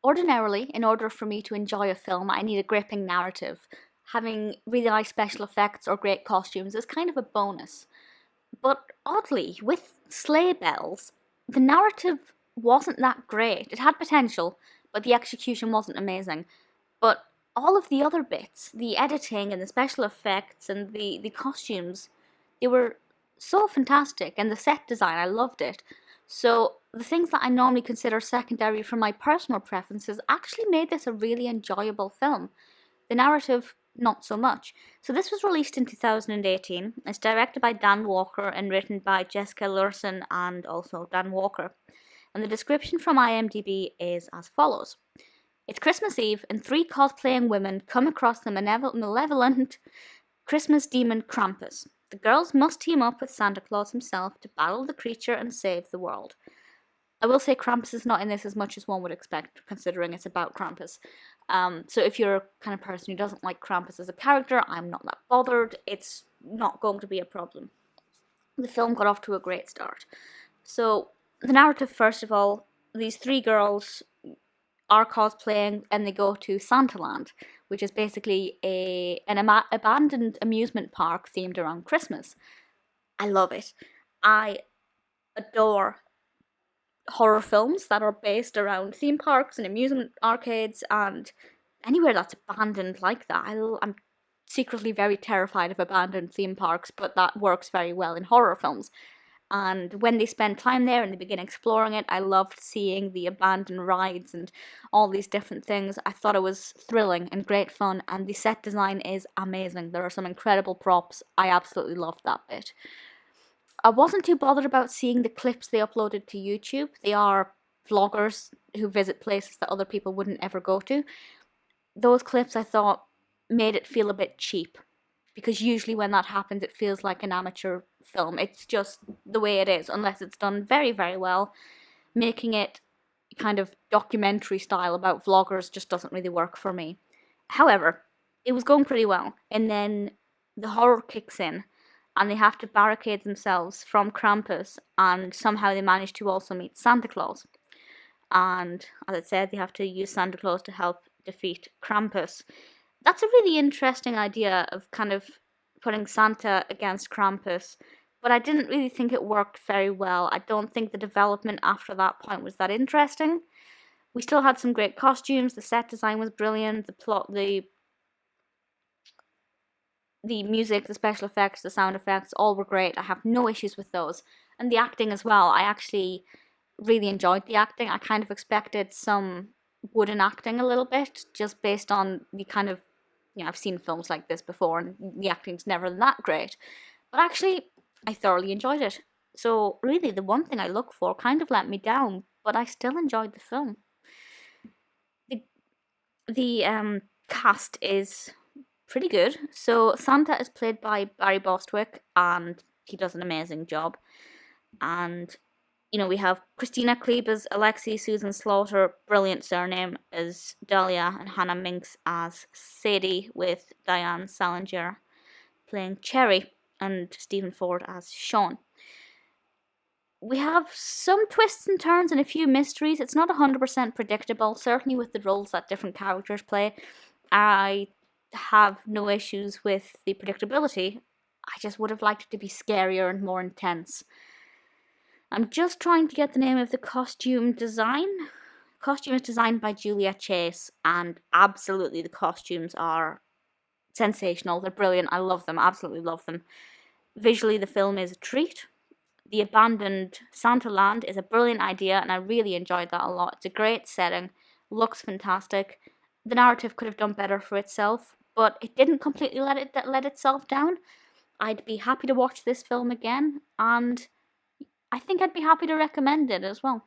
Ordinarily, in order for me to enjoy a film, I need a gripping narrative. Having really nice special effects or great costumes is kind of a bonus. But oddly, with Sleigh Bells, the narrative wasn't that great. It had potential, but the execution wasn't amazing. But all of the other bits, the editing and the special effects and the costumes, they were so fantastic, and the set design, I loved it. So the things that I normally consider secondary for my personal preferences actually made this a really enjoyable film. The narrative, not so much. So this was released in 2018. It's directed by Dan Walker and written by Jessica Luhrssen and also Dan Walker. And the description from IMDb is as follows. It's Christmas Eve, and three cosplaying women come across the malevolent Christmas demon Krampus. The girls must team up with Santa Claus himself to battle the creature and save the world. I will say Krampus is not in this as much as one would expect, considering it's about Krampus. So if you're a kind of person who doesn't like Krampus as a character, I'm not that bothered. It's not going to be a problem. The film got off to a great start. So the narrative, first of all, these three girls are cosplaying and they go to Santaland, which is basically an abandoned amusement park themed around Christmas. I love it. I adore horror films that are based around theme parks and amusement arcades and anywhere that's abandoned like that. I'm secretly very terrified of abandoned theme parks, but that works very well in horror films. And when they spend time there and they begin exploring it, I loved seeing the abandoned rides and all these different things. I thought it was thrilling and great fun, and the set design is amazing. There are some incredible props. I absolutely loved that bit. I wasn't too bothered about seeing the clips they uploaded to YouTube. They are vloggers who visit places that other people wouldn't ever go to. Those clips, I thought, made it feel a bit cheap, because usually when that happens it feels like an amateur film. It's just the way it is, unless it's done very, very well. Making it kind of documentary style about vloggers just doesn't really work for me. However, it was going pretty well, and then the horror kicks in and they have to barricade themselves from Krampus, and somehow they manage to also meet Santa Claus. And as I said, they have to use Santa Claus to help defeat Krampus. That's a really interesting idea of kind of putting Santa against Krampus, but I didn't really think it worked very well. I don't think the development after that point was that interesting. We still had some great costumes, the set design was brilliant, the plot, the music, the special effects, the sound effects, all were great. I have no issues with those. And the acting as well. I actually really enjoyed the acting. I kind of expected some wooden acting a little bit, just based on the kind of, I've seen films like this before and the acting's never that great. But actually, I thoroughly enjoyed it. So really, the one thing I look for kind of let me down, but I still enjoyed the film. The cast is pretty good. So Santa is played by Barry Bostwick, and he does an amazing job. And we have Kristina Klebe as Alexi, Susan Slaughter, brilliant surname, as Dahlia, and Hannah Minx as Sadie, with Diane Salinger playing Cherry, and Stephen Ford as Sean. We have some twists and turns and a few mysteries. It's not 100% predictable, certainly with the roles that different characters play. I have no issues with the predictability. I just would have liked it to be scarier and more intense. I'm just trying to get the name of the costume design. Costume is designed by Julia Chase, and absolutely the costumes are sensational. They're brilliant. I love them. Absolutely love them. Visually, the film is a treat. The abandoned Santaland is a brilliant idea, and I really enjoyed that a lot. It's a great setting. Looks fantastic. The narrative could have done better for itself, but it didn't completely let itself down. I'd be happy to watch this film again, and I think I'd be happy to recommend it as well.